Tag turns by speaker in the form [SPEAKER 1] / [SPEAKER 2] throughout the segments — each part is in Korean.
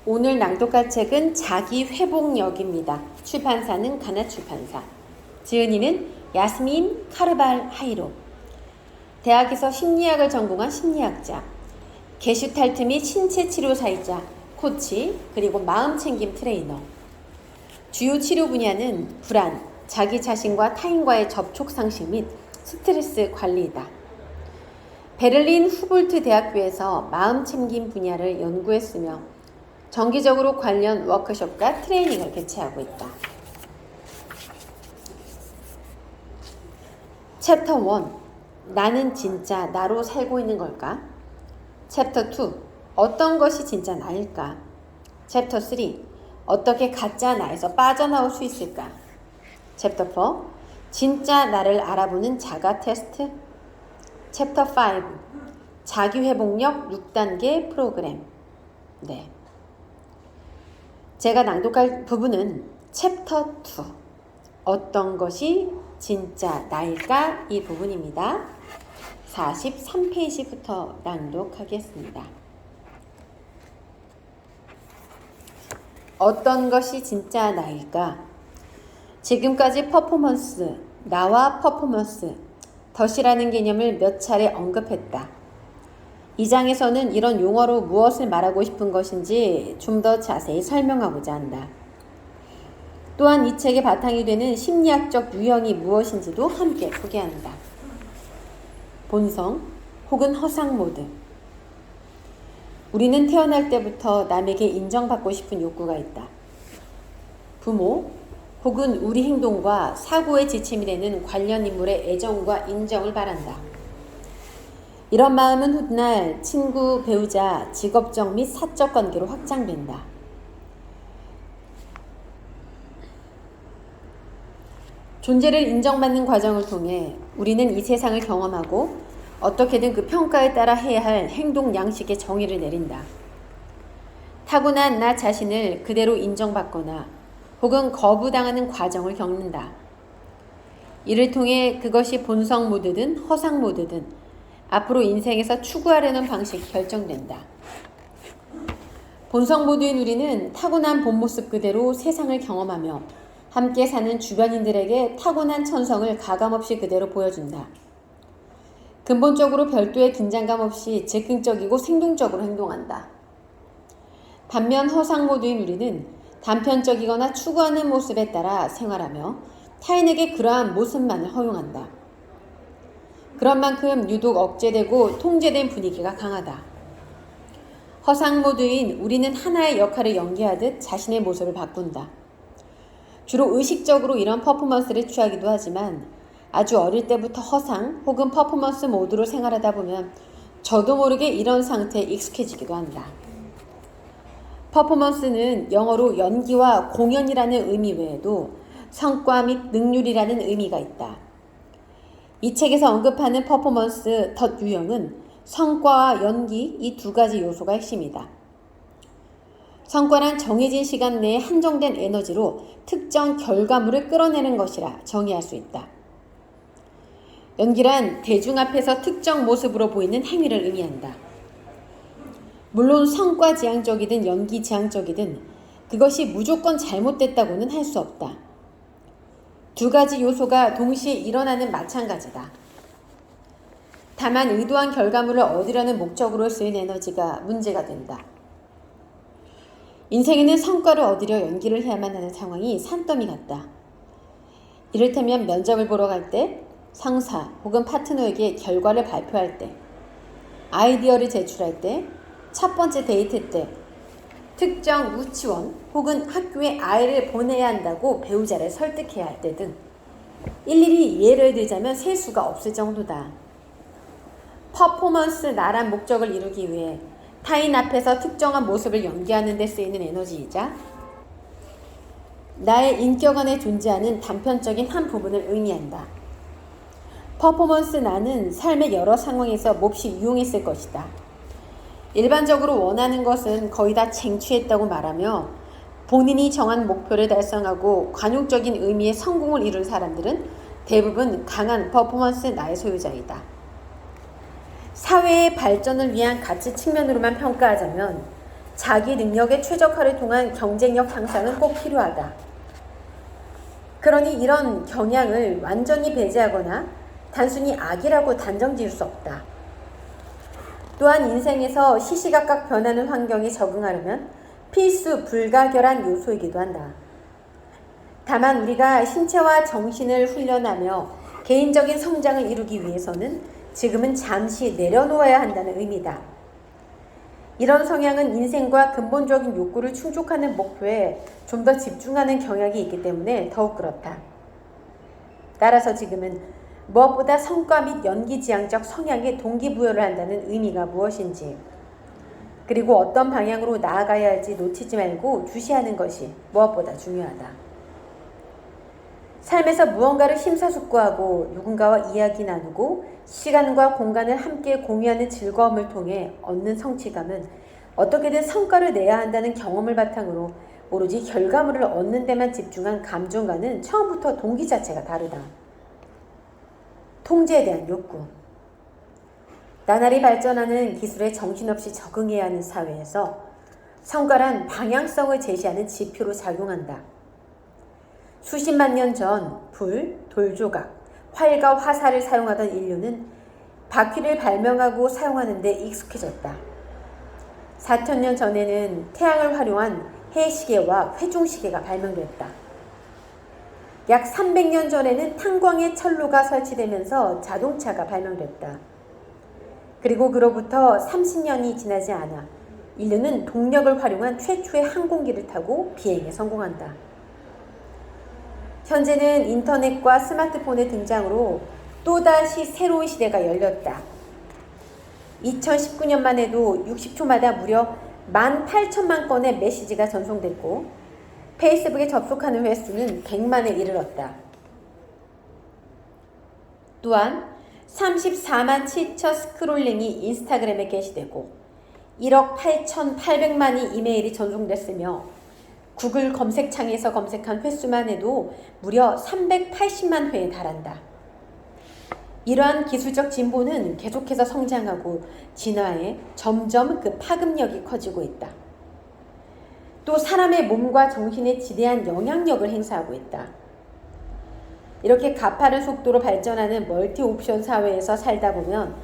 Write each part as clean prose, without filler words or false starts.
[SPEAKER 1] 오늘 낭독할 책은 자기회복력입니다. 출판사는 가나출판사. 지은이는 야스민 카르발 하이로. 대학에서 심리학을 전공한 심리학자. 게슈탈트 및 신체치료사이자 코치, 그리고 마음챙김 트레이너. 주요 치료 분야는 불안, 자기 자신과 타인과의 접촉상실 및 스트레스 관리이다. 베를린 후볼트 대학교에서 마음챙김 분야를 연구했으며 정기적으로 관련 워크숍과 트레이닝을 개최하고 있다. 챕터 1. 나는 진짜 나로 살고 있는 걸까? 챕터 2. 어떤 것이 진짜 나일까? 챕터 3. 어떻게 가짜 나에서 빠져나올 수 있을까? 챕터 4. 진짜 나를 알아보는 자가 테스트? 챕터 5. 자기회복력 6단계 프로그램. 네. 제가 낭독할 부분은 챕터 2. 어떤 것이 진짜 나일까? 이 부분입니다. 43페이지부터 낭독하겠습니다. 어떤 것이 진짜 나일까? 지금까지 퍼포먼스, 나와 퍼포먼스, 덫이라는 개념을 몇 차례 언급했다. 이 장에서는 이런 용어로 무엇을 말하고 싶은 것인지 좀 더 자세히 설명하고자 한다. 또한 이 책의 바탕이 되는 심리학적 유형이 무엇인지도 함께 소개한다. 본성 혹은 허상 모드. 우리는 태어날 때부터 남에게 인정받고 싶은 욕구가 있다. 부모 혹은 우리 행동과 사고의 지침이 되는 관련 인물의 애정과 인정을 바란다. 이런 마음은 훗날 친구, 배우자, 직업적 및 사적 관계로 확장된다. 존재를 인정받는 과정을 통해 우리는 이 세상을 경험하고 어떻게든 그 평가에 따라 해야 할 행동 양식의 정의를 내린다. 타고난 나 자신을 그대로 인정받거나 혹은 거부당하는 과정을 겪는다. 이를 통해 그것이 본성 모드든 허상 모드든 앞으로 인생에서 추구하려는 방식이 결정된다. 본성 모드인 우리는 타고난 본 모습 그대로 세상을 경험하며 함께 사는 주변인들에게 타고난 천성을 가감없이 그대로 보여준다. 근본적으로 별도의 긴장감 없이 즉흥적이고 생동적으로 행동한다. 반면 허상 모드인 우리는 단편적이거나 추구하는 모습에 따라 생활하며 타인에게 그러한 모습만을 허용한다. 그런 만큼 유독 억제되고 통제된 분위기가 강하다. 허상 모드인 우리는 하나의 역할을 연기하듯 자신의 모습을 바꾼다. 주로 의식적으로 이런 퍼포먼스를 취하기도 하지만 아주 어릴 때부터 허상 혹은 퍼포먼스 모드로 생활하다 보면 저도 모르게 이런 상태에 익숙해지기도 한다. 퍼포먼스는 영어로 연기와 공연이라는 의미 외에도 성과 및 능률이라는 의미가 있다. 이 책에서 언급하는 퍼포먼스 덫 유형은 성과와 연기 이 두 가지 요소가 핵심이다. 성과란 정해진 시간 내에 한정된 에너지로 특정 결과물을 끌어내는 것이라 정의할 수 있다. 연기란 대중 앞에서 특정 모습으로 보이는 행위를 의미한다. 물론 성과 지향적이든 연기 지향적이든 그것이 무조건 잘못됐다고는 할 수 없다. 두 가지 요소가 동시에 일어나는 마찬가지다. 다만 의도한 결과물을 얻으려는 목적으로 쓰인 에너지가 문제가 된다. 인생에는 성과를 얻으려 연기를 해야만 하는 상황이 산더미 같다. 이를테면 면접을 보러 갈 때, 상사 혹은 파트너에게 결과를 발표할 때, 아이디어를 제출할 때, 첫 번째 데이트 때, 특정 유치원 혹은 학교에 아이를 보내야 한다고 배우자를 설득해야 할 때 등 일일이 예를 들자면 셀 수가 없을 정도다. 퍼포먼스 나란 목적을 이루기 위해 타인 앞에서 특정한 모습을 연기하는 데 쓰이는 에너지이자 나의 인격 안에 존재하는 단편적인 한 부분을 의미한다. 퍼포먼스 나는 삶의 여러 상황에서 몹시 유용했을 것이다. 일반적으로 원하는 것은 거의 다 쟁취했다고 말하며 본인이 정한 목표를 달성하고 관용적인 의미의 성공을 이룬 사람들은 대부분 강한 퍼포먼스 나의 소유자이다. 사회의 발전을 위한 가치 측면으로만 평가하자면 자기 능력의 최적화를 통한 경쟁력 향상은 꼭 필요하다. 그러니 이런 경향을 완전히 배제하거나 단순히 악이라고 단정 지을 수 없다. 또한 인생에서 시시각각 변하는 환경에 적응하려면 필수 불가결한 요소이기도 한다. 다만 우리가 신체와 정신을 훈련하며 개인적인 성장을 이루기 위해서는 지금은 잠시 내려놓아야 한다는 의미다. 이런 성향은 인생과 근본적인 욕구를 충족하는 목표에 좀 더 집중하는 경향이 있기 때문에 더욱 그렇다. 따라서 지금은 무엇보다 성과 및 연기지향적 성향에 동기부여를 한다는 의미가 무엇인지, 그리고 어떤 방향으로 나아가야 할지 놓치지 말고 주시하는 것이 무엇보다 중요하다. 삶에서 무언가를 심사숙고하고 누군가와 이야기 나누고 시간과 공간을 함께 공유하는 즐거움을 통해 얻는 성취감은 어떻게든 성과를 내야 한다는 경험을 바탕으로 오로지 결과물을 얻는 데만 집중한 감정과는 처음부터 동기 자체가 다르다. 통제에 대한 욕구. 나날이 발전하는 기술에 정신없이 적응해야 하는 사회에서 성과란 방향성을 제시하는 지표로 작용한다. 수십만 년 전 불, 돌조각, 활과 화살을 사용하던 인류는 바퀴를 발명하고 사용하는 데 익숙해졌다. 4,000년 전에는 태양을 활용한 해시계와 회중시계가 발명됐다. 약 300년 전에는 탄광의 철로가 설치되면서 자동차가 발명됐다. 그리고 그로부터 30년이 지나지 않아 인류는 동력을 활용한 최초의 항공기를 타고 비행에 성공한다. 현재는 인터넷과 스마트폰의 등장으로 또다시 새로운 시대가 열렸다. 2019년만 해도 60초마다 무려 18,000만 건의 메시지가 전송됐고 페이스북에 접속하는 횟수는 100만에 이르렀다. 또한 34만 7천 스크롤링이 인스타그램에 게시되고 1억 8,800만이 이메일이 전송됐으며 구글 검색창에서 검색한 횟수만 해도 무려 380만 회에 달한다. 이러한 기술적 진보는 계속해서 성장하고 진화해 점점 그 파급력이 커지고 있다. 또 사람의 몸과 정신에 지대한 영향력을 행사하고 있다. 이렇게 가파른 속도로 발전하는 멀티 옵션 사회에서 살다 보면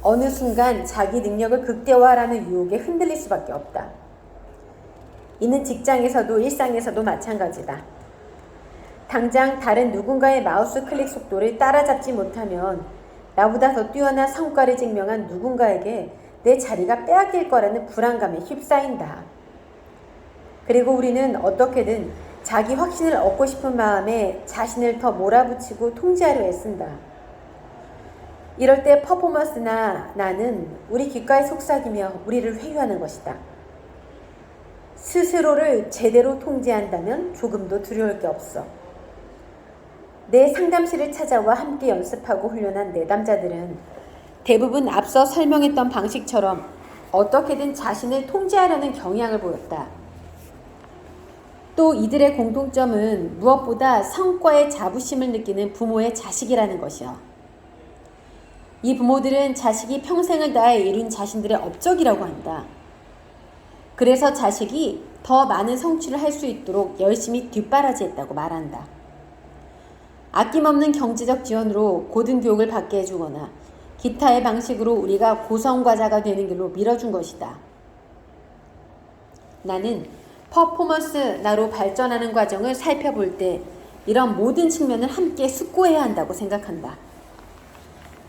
[SPEAKER 1] 어느 순간 자기 능력을 극대화하라는 유혹에 흔들릴 수밖에 없다. 이는 직장에서도 일상에서도 마찬가지다. 당장 다른 누군가의 마우스 클릭 속도를 따라잡지 못하면 나보다 더 뛰어난 성과를 증명한 누군가에게 내 자리가 빼앗길 거라는 불안감에 휩싸인다. 그리고 우리는 어떻게든 자기 확신을 얻고 싶은 마음에 자신을 더 몰아붙이고 통제하려 애쓴다. 이럴 때 퍼포먼스나 나는 우리 귓가에 속삭이며 우리를 회유하는 것이다. 스스로를 제대로 통제한다면 조금도 두려울 게 없어. 내 상담실을 찾아와 함께 연습하고 훈련한 내담자들은 대부분 앞서 설명했던 방식처럼 어떻게든 자신을 통제하려는 경향을 보였다. 또 이들의 공통점은 무엇보다 성과에 자부심을 느끼는 부모의 자식이라는 것이요. 이 부모들은 자식이 평생을 다해 이룬 자신들의 업적이라고 한다. 그래서 자식이 더 많은 성취를 할 수 있도록 열심히 뒷바라지했다고 말한다. 아낌없는 경제적 지원으로 고등교육을 받게 해주거나 기타의 방식으로 우리가 고성과자가 되는 길로 밀어준 것이다. 나는 퍼포먼스 나로 발전하는 과정을 살펴볼 때 이런 모든 측면을 함께 숙고해야 한다고 생각한다.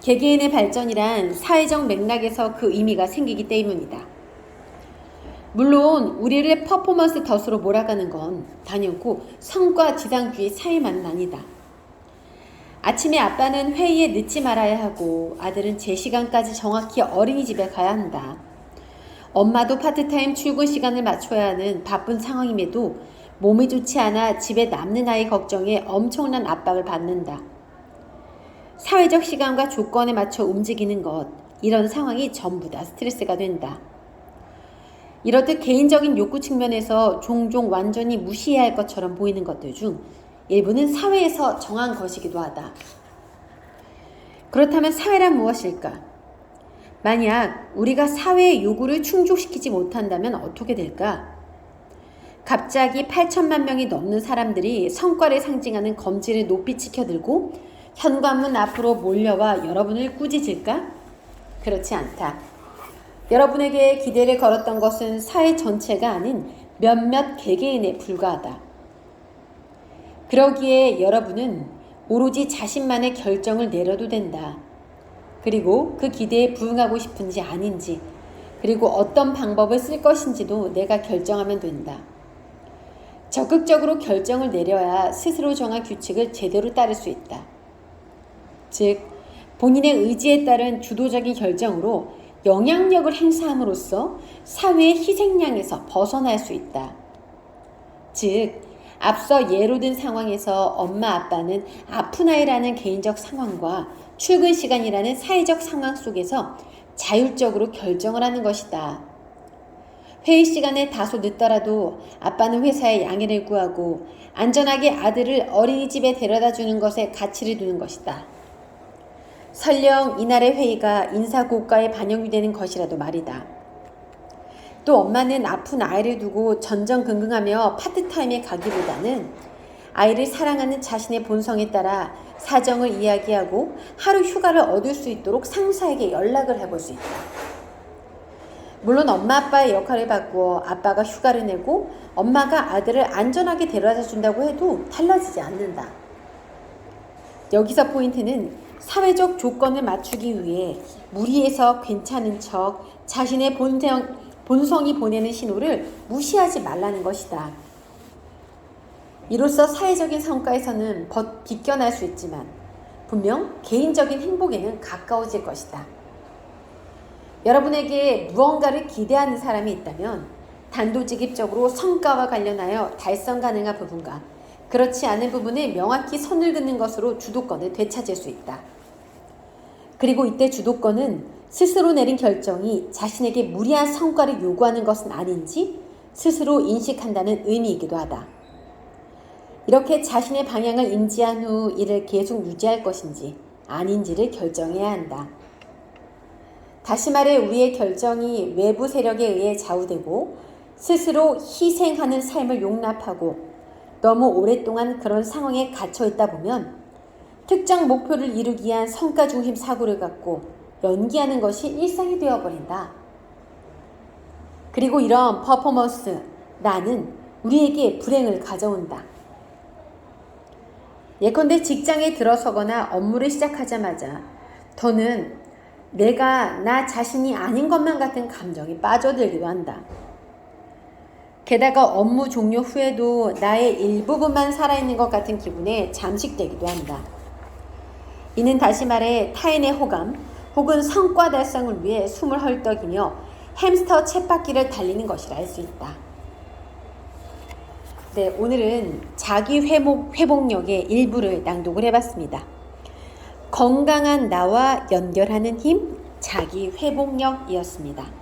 [SPEAKER 1] 개개인의 발전이란 사회적 맥락에서 그 의미가 생기기 때문이다. 물론 우리를 퍼포먼스 덫으로 몰아가는 건 단연코 성과 지상주의 사회만은 아니다. 아침에 아빠는 회의에 늦지 말아야 하고 아들은 제 시간까지 정확히 어린이집에 가야 한다. 엄마도 파트타임 출근 시간을 맞춰야 하는 바쁜 상황임에도 몸이 좋지 않아 집에 남는 아이 걱정에 엄청난 압박을 받는다. 사회적 시간과 조건에 맞춰 움직이는 것, 이런 상황이 전부 다 스트레스가 된다. 이렇듯 개인적인 욕구 측면에서 종종 완전히 무시해야 할 것처럼 보이는 것들 중 일부는 사회에서 정한 것이기도 하다. 그렇다면 사회란 무엇일까? 만약 우리가 사회의 요구를 충족시키지 못한다면 어떻게 될까? 갑자기 8천만 명이 넘는 사람들이 성과를 상징하는 검지를 높이 치켜들고 현관문 앞으로 몰려와 여러분을 꾸짖을까? 그렇지 않다. 여러분에게 기대를 걸었던 것은 사회 전체가 아닌 몇몇 개개인에 불과하다. 그러기에 여러분은 오로지 자신만의 결정을 내려도 된다. 그리고 그 기대에 부응하고 싶은지 아닌지, 그리고 어떤 방법을 쓸 것인지도 내가 결정하면 된다. 적극적으로 결정을 내려야 스스로 정한 규칙을 제대로 따를 수 있다. 즉, 본인의 의지에 따른 주도적인 결정으로 영향력을 행사함으로써 사회의 희생양에서 벗어날 수 있다. 즉, 앞서 예로 든 상황에서 엄마 아빠는 아픈 아이라는 개인적 상황과 출근 시간이라는 사회적 상황 속에서 자율적으로 결정을 하는 것이다. 회의 시간에 다소 늦더라도 아빠는 회사에 양해를 구하고 안전하게 아들을 어린이집에 데려다 주는 것에 가치를 두는 것이다. 설령 이날의 회의가 인사고과에 반영이 되는 것이라도 말이다. 또 엄마는 아픈 아이를 두고 전전긍긍하며 파트타임에 가기보다는 아이를 사랑하는 자신의 본성에 따라 사정을 이야기하고 하루 휴가를 얻을 수 있도록 상사에게 연락을 해볼 수 있다. 물론 엄마 아빠의 역할을 바꾸어 아빠가 휴가를 내고 엄마가 아들을 안전하게 데려다 준다고 해도 달라지지 않는다. 여기서 포인트는 사회적 조건을 맞추기 위해 무리해서 괜찮은 척 자신의 본성이 보내는 신호를 무시하지 말라는 것이다. 이로써 사회적인 성과에서는 비껴날 수 있지만 분명 개인적인 행복에는 가까워질 것이다. 여러분에게 무언가를 기대하는 사람이 있다면 단도직입적으로 성과와 관련하여 달성 가능한 부분과 그렇지 않은 부분에 명확히 선을 긋는 것으로 주도권을 되찾을 수 있다. 그리고 이때 주도권은 스스로 내린 결정이 자신에게 무리한 성과를 요구하는 것은 아닌지 스스로 인식한다는 의미이기도 하다. 이렇게 자신의 방향을 인지한 후 이를 계속 유지할 것인지 아닌지를 결정해야 한다. 다시 말해 우리의 결정이 외부 세력에 의해 좌우되고 스스로 희생하는 삶을 용납하고 너무 오랫동안 그런 상황에 갇혀 있다 보면 특정 목표를 이루기 위한 성과 중심 사고를 갖고 연기하는 것이 일상이 되어버린다. 그리고 이런 퍼포먼스, 나는 우리에게 불행을 가져온다. 예컨대 직장에 들어서거나 업무를 시작하자마자 더는 내가 나 자신이 아닌 것만 같은 감정이 빠져들기도 한다. 게다가 업무 종료 후에도 나의 일부분만 살아있는 것 같은 기분에 잠식되기도 한다. 이는 다시 말해 타인의 호감 혹은 성과 달성을 위해 숨을 헐떡이며 햄스터 쳇바퀴를 달리는 것이라 할 수 있다. 네, 오늘은 자기 회복력의 일부를 낭독을 해봤습니다. 건강한 나와 연결하는 힘, 자기 회복력이었습니다.